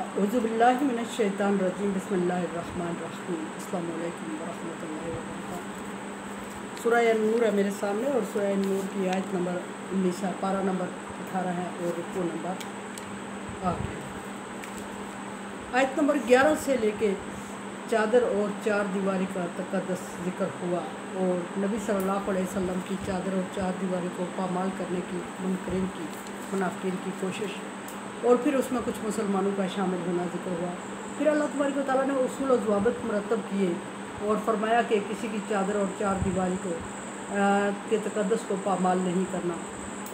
औज़ुबिल्लाहि मिनश्शैतानिर्रजीम बिस्मिल्लाहिर्रहमानिर्रहीम अस्सलामु अलैकुम वरहमतुल्लाहि वबरकातुहू। सूरह नूर है मेरे सामने और सूरह नूर की आयत नंबर 19 है, पारा नंबर 18 है और रुकू नंबर 8 है। आयत नंबर 11 से लेके चादर और चार दीवारी का तक़द्दुस ज़िक्र हुआ और नबी सल्लल्लाहु अलैहि वसल्लम की चादर और चार दीवारी को पामाल करने की मुनकरीन की मुनाफिकीन की कोशिश और फिर उसमें कुछ मुसलमानों का शामिल होना ज़िक्र हुआ। फिर अल्लाह तबारक व तआला ने उसूल और ज़वाबित मुरतब किए और फरमाया कि किसी की चादर और चार दीवारी को के तक़द्दुस को पामाल नहीं करना,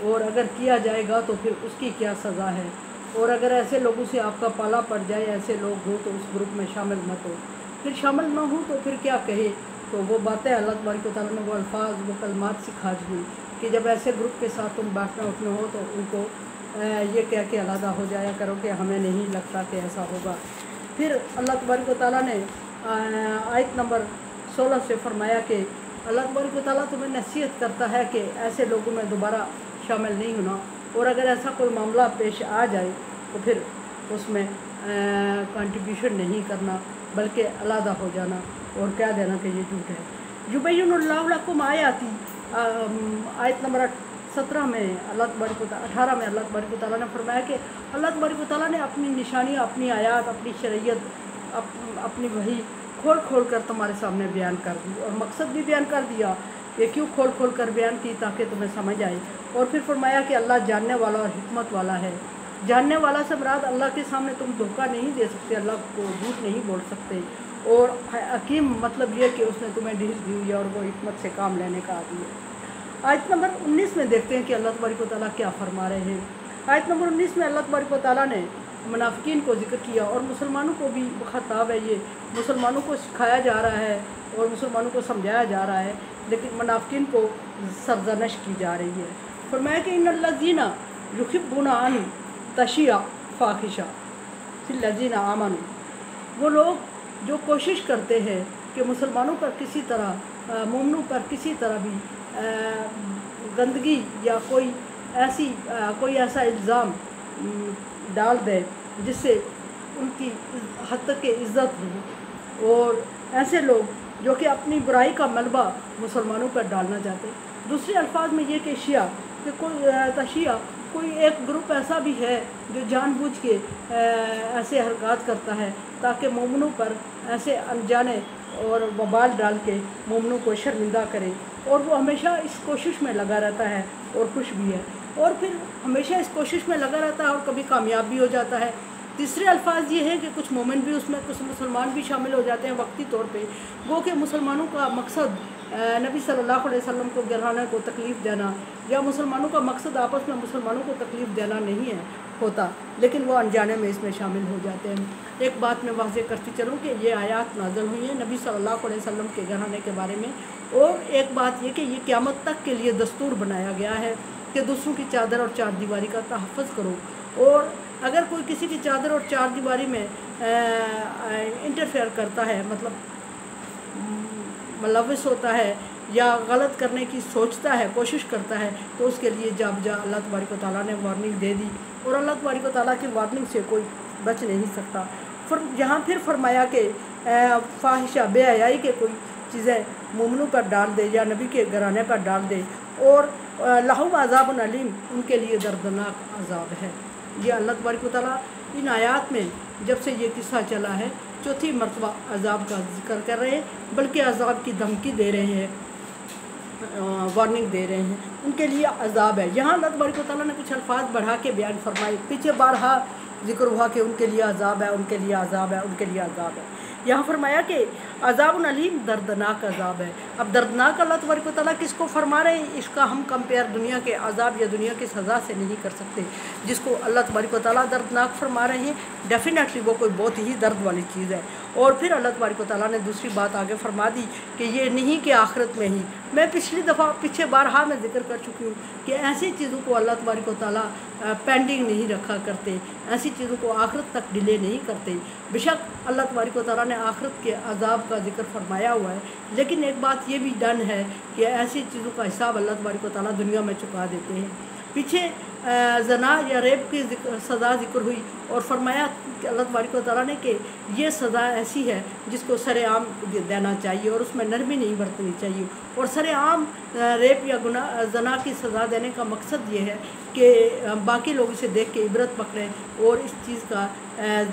और अगर किया जाएगा तो फिर उसकी क्या सज़ा है, और अगर ऐसे लोगों से आपका पाला पड़ जाए, ऐसे लोग हो तो उस ग्रुप में शामिल मत हो। फिर शामिल ना हो तो फिर क्या कहे, तो वो बातें अल्लाह तबारक व तआला ने वो अल्फाज वो कलमात सिखा दी कि जब ऐसे ग्रुप के साथ तुम बैठना उठना हो तो उनको ये कह के अलहदा हो जाया करो कि हमें नहीं लगता कि ऐसा होगा। फिर अल्लाह तबारक व तआला ने आयत नंबर 16 से फरमाया कि अल्लाह तबारक व तआला तुम्हें नसीहत करता है कि ऐसे लोगों में दोबारा शामिल नहीं होना, और अगर ऐसा कोई मामला पेश आ जाए तो फिर उसमें कंट्रीब्यूशन नहीं करना बल्कि अलहदा हो जाना और कह देना कि ये झूठ है। युबय्यिनुल्लाहु लकुम आयाती आयत नंबर 17 में अल्लाह तबारक व तआला 18 में अल्लाह तबारक व तआला ने फरमाया कि अल्लाह तबारक व तआला ने अपनी निशानियाँ, अपनी आयात, अपनी शरीयत, अपनी वही खोल खोल कर तुम्हारे सामने बयान कर दी, और मकसद भी बयान कर दिया। ये क्यों खोल खोल कर बयान की, ताकि तुम्हें समझ आए। और फिर फरमाया कि अल्लाह जानने वाला और हिकमत वाला है। जानने वाला से मुराद अल्लाह के सामने तुम धोखा नहीं दे सकते, अल्लाह को झूठ नहीं बोल सकते, और हकीम मतलब ये कि उसने तुम्हें ढील दी हुई है और वो हिकमत से काम लेने का आदी है। आयत नंबर 19 में देखते हैं कि अल्लाह तबारक व तआला क्या फरमा रहे हैं। आयत नंबर 19 में अल्लाह तबारक व तआला ने मुनाफिकीन को जिक्र किया, और मुसलमानों को भी खिताब है। ये मुसलमानों को सिखाया जा रहा है और मुसलमानों को समझाया जा रहा है, लेकिन मुनाफिकीन को सरजनश की जा रही है। फरमाया कि इन्नल्लज़ीना युहिब्बूना अन तशिया फाहिशा फिल्लज़ीना आमनू, वो लोग जो कोशिश करते हैं कि मुसलमानों पर किसी तरह मोमिनों पर किसी तरह भी गंदगी या कोई ऐसा इल्ज़ाम डाल दे जिससे उनकी हद तक की इज़्ज़त हो, और ऐसे लोग जो कि अपनी बुराई का मलबा मुसलमानों पर डालना चाहते। दूसरे अल्फाज में ये कि शिया कि कोई तशिया कोई एक ग्रुप ऐसा भी है जो जानबूझ के ऐसे हरकत करता है ताकि मोमिनों पर ऐसे अनजाने और वबाल डाल के मोमिनों को शर्मिंदा करे, और वो हमेशा इस कोशिश में लगा रहता है और खुश भी है, और फिर हमेशा इस कोशिश में लगा रहता है और कभी कामयाब भी हो जाता है। तीसरे अल्फाज ये हैं कि कुछ मोमिन भी उसमें, कुछ मुसलमान भी शामिल हो जाते हैं वक्ती तौर पे। वो कि मुसलमानों का मकसद नबी सल्लल्लाहु अलैहि वसल्लम को गिराने को तकलीफ़ देना, या मुसलमानों का मकसद आपस में मुसलमानों को तकलीफ़ देना नहीं है होता, लेकिन वो अनजाने में इसमें शामिल हो जाते हैं। एक बात मैं वाज़ेह करती चलूँ कि ये आयात नाज़िल हुई है नबी सल्लल्लाहु अलैहि वसल्लम के घराने के बारे में, और एक बात ये कि ये क़यामत तक के लिए दस्तूर बनाया गया है कि दूसरों की चादर और चार दीवारी का तहफ़्फ़ुज़ करो, और अगर कोई किसी की चादर और चार दीवारी में इंटरफेयर करता है, मतलब मुलव्विस होता है या गलत करने की सोचता है, कोशिश करता है, तो उसके लिए जा अल्लाह तबारक व तआला ने वार्निंग दे दी, और अल्लाह तबारक व तआला की वार्निंग से कोई बच नहीं सकता। यहाँ फिर फरमाया कि फाहिशा बेहयाई के कोई चीज़ें मोमिनों पर डाल दे या नबी के घराने पर डाल दे, और लहुम अज़ाबुन अलीम, उनके लिए दर्दनाक अज़ाब है। ये अल्लाह तबारक व तआला इन आयात में जब से ये किस्सा चला है चौथी मरतबा अज़ाब का जिक्र कर रहे हैं, बल्कि अज़ाब की धमकी दे रहे हैं, वार्निंग दे रहे हैं, उनके लिए अज़ाब है। यहाँ अल्लाह तबारक व तआला ने कुछ अल्फाज बढ़ा के बयान फरमाए। पीछे बारहा जिक्र हुआ कि उनके लिए अज़ाब है, उनके लिए अज़ाब है, उनके लिए अज़ाब है। यहाँ फरमाया कि अज़ाबुन अलीम, दर्दनाक अज़ाब है। अब दर्दनाक अल्लाह तबारक व तआला किसको फरमा रहे हैं, इसका हम कंपेयर दुनिया के अज़ाब या दुनिया की सज़ा से नहीं कर सकते। जिसको अल्लाह तबारक व तआला दर्दनाक फरमा रहे हैं, डेफिनेटली वो कोई बहुत ही दर्द वाली चीज़ है। और फिर अल्लाह तबारक व तआला ने दूसरी बात आगे फरमा दी कि ये नहीं कि आखिरत में ही, मैं पिछली दफ़ा पीछे बारहा में जिक्र कर चुकी हूँ कि ऐसी चीज़ों को अल्लाह तबारक व तआला पेंडिंग नहीं रखा करते, ऐसी चीज़ों को आखिरत तक डिले नहीं करते। बेशक अल्लाह तबारक व तआला ने आखिरत के अज़ाब का जिक्र फरमाया हुआ है, लेकिन एक बात ये भी डन है कि ऐसी चीज़ों का हिसाब अल्लाह तबारक व तआला दुनिया में चुका देते हैं। पीछे जना या रेप की सज़ा ज़िक्र हुई और फरमाया कि अल्लाह तबारक व तआला ने कि ये सज़ा ऐसी है जिसको सरेआम देना चाहिए और उसमें नरमी नहीं बरतनी चाहिए। और सरेआम रेप या जना की सज़ा देने का मकसद ये है कि बाकी लोग इसे देख के इबरत पकड़ें और इस चीज़ का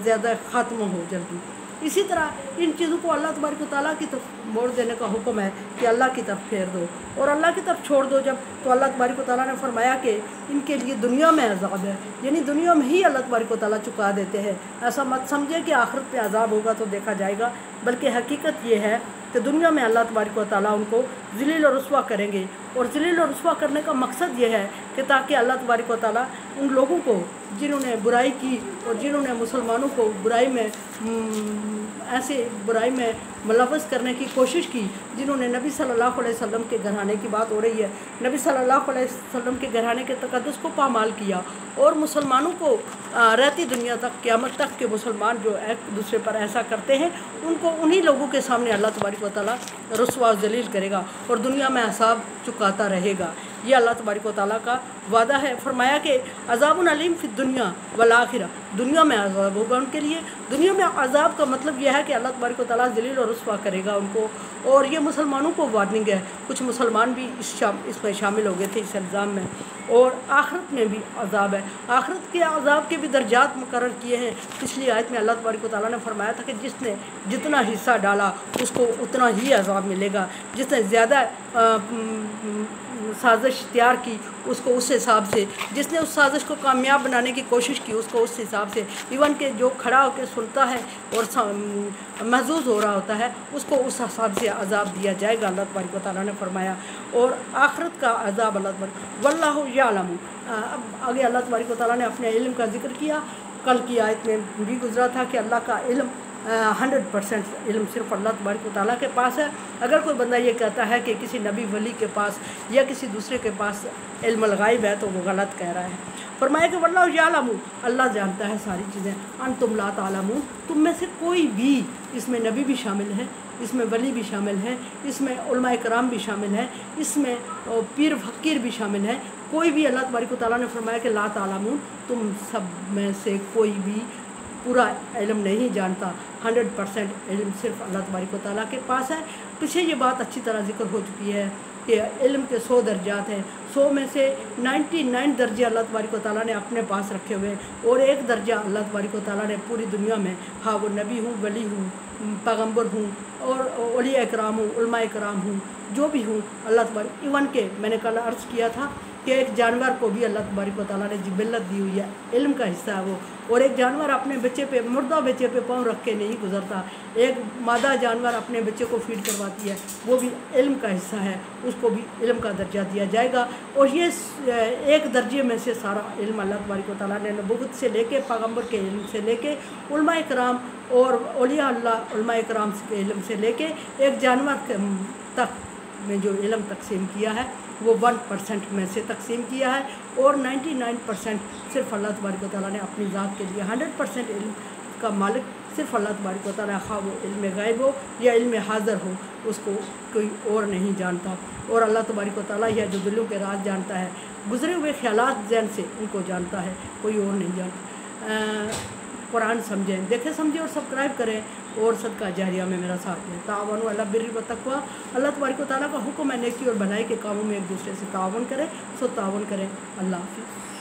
ज़्यादा ख़ात्मा हो जल्दी। इसी तरह इन चीज़ों को अल्लाह तबारक व तआला की तरफ मोड़ देने का हुक्म है कि अल्लाह की तरफ फेर दो और अल्लाह की तरफ छोड़ दो जब, तो अल्लाह तबारक व तआला ने फरमाया कि इनके लिए दुनिया में अज़ाब है, यानी दुनिया में ही अल्लाह तबारक व तआला चुका देते हैं। ऐसा मत समझे कि आखिरत पे अज़ाब होगा तो देखा जाएगा, बल्कि हकीकत ये है कि दुनिया में अल्लाह तबारक व तआला उनको ज़लील और रुस्वा करेंगे। और ज़लील और रुस्वा करने का मकसद ये है कि ताकि अल्लाह तबारक व तआला उन लोगों को जिन्होंने बुराई की और जिन्होंने मुसलमानों को बुराई में ऐसे बुराई में मुलव्वस करने की कोशिश की, जिन्होंने नबी सल्लल्लाहु अलैहि वसल्लम के घराने की बात हो रही है, नबी सल्लल्लाहु अलैहि वसल्लम के घराने के तक़द्दुस को पामाल किया और मुसलमानों को रहती दुनिया तक क़यामत तक के मुसलमान जो एक दूसरे पर ऐसा करते हैं उनको उन्हीं लोगों के सामने अल्लाह तबारक व तआला रुस्वा ज़लील करेगा और दुनिया में असाब चुकाता रहेगा। ये अल्लाह तबारक व तआला का वादा है। फरमाया कि अज़ाबुन अलीम फ़िद दुनिया वल आखिरा, दुनिया में अज़ाब होगा उनके लिए। दुनिया में अज़ाब का मतलब यह है कि अल्लाह तबारक व तआला ज़लील और रुस्वा करेगा उनको। और ये मुसलमानों को वार्निंग है, कुछ मुसलमान भी इसमें शामिल हो गए थे इस इल्ज़ाम में। और आखिरत में भी अज़ाब है, आखिरत के अज़ाब के भी दर्जात मुकर्रर किए हैं। पिछली आयत में अल्लाह तबारक व तआला ने फरमाया था कि जिसने जितना हिस्सा डाला उसको उतना ही अज़ाब मिलेगा, जिसने ज़्यादा साजिश तैयार की उसको उस हिसाब से, जिसने उस साजिश को कामयाब बनाने की कोशिश की उसको उस हिसाब से, इवन के जो खड़ा होकर सुनता है और महजूज हो रहा होता है उसको उस हिसाब से अज़ाब दिया जाएगा, अल्लाह तबारक व तआला ने फरमाया। और आखिरत का अज़ाब अल्लाह तबारक वल्लाहु यअलमु। अब आगे अल्लाह तबारक व तआला ने अपने इल्म का जिक्र किया। कल की आयत में भी गुजरा था कि अल्लाह का इल्म 100% इल्म सिर्फ अल्लाह तबारक व तआला के पास है। अगर कोई बंदा ये कहता है कि किसी नबी वली के पास या किसी दूसरे के पास इल्मुल गायब है तो वो गलत कह रहा है। फरमाया कि वल्लाहु यअलमु, अल्लाह जानता है सारी चीज़ें, अंतुम ला तालमून, तुम में से कोई भी, इसमें नबी भी शामिल है, इसमें वली भी शामिल है, इसमें उलमाए कराम भी शामिल है, इसमें पीर फ़कीर भी शामिल है, कोई भी, अल्लाह तबारक व तआला ने फरमाया कि ला तालमून, तुम सब में से कोई भी पूरा इल्म नहीं जानता। 100% इल्म सिर्फ अल्लाह तबारक व तआला के पास है। पीछे ये बात अच्छी तरह जिक्र हो चुकी है कि इल्म के 100 दर्जात हैं, 100 में से 99 दर्जे अल्लाह तबारक व तआला ने अपने पास रखे हुए हैं और एक दर्जा अल्लाह तबारक व तआला ने पूरी दुनिया में, हाँ वो नबी हूँ, वली हूँ, पैगम्बर हूँ और औलिया इकराम हूँ, उलमाए इकराम हूँ, जो भी हूँ अल्लाह तबारक, इवन के मैंने कल अर्ज़ किया था कि एक जानवर को भी अल्लाह तबारक व तआला ने जिबल्लत दी हुई है, इल्म का हिस्सा है वो। और एक जानवर अपने बच्चे पे, मुर्दा बच्चे पे पाँव रख के नहीं गुजरता, एक मादा जानवर अपने बच्चे को फीड करवाती है, वो भी इल्म का हिस्सा है, उसको भी इल्म का दर्जा दिया जाएगा। और ये एक दर्जे में से सारा इल्म अल्लाह तबारक व तआला ने नबूवत से लेके, पैगम्बर के इल्म से लेके, उलमाए इकराम और औलिया अल्लाह उलमाए इकराम के इल्म से लेके एक जानवर तक में जो इल्म तकसीम किया है वो 1% में से तकसीम किया है और 99% सिर्फ अल्लाह तबारक व तआला ने अपनी ज़ात के लिए। 100% इल्म का मालिक सिर्फ अल्लाह तबारक व तआला, खा वो इल्म गायब हो या इल्म हाज़िर हो, उसको कोई और नहीं जानता। और अल्लाह तबारक व तआला यह जो दिलों के राज जानता है, गुज़रे हुए ख्यालात ज़हन से उनको जानता है, कोई और नहीं जानता। कुरान समझें, देखें, समझें और सब्सक्राइब करें और सदका जारिया में मेरा साथ दें। तावनु अला बिर्रि व तक़वा, अल्लाह तबारक व तआला का हुक्म है नेकी और भलाई के कामों में एक दूसरे से तावन करें, सो तावन करें। अल्लाह हाफ़िज़।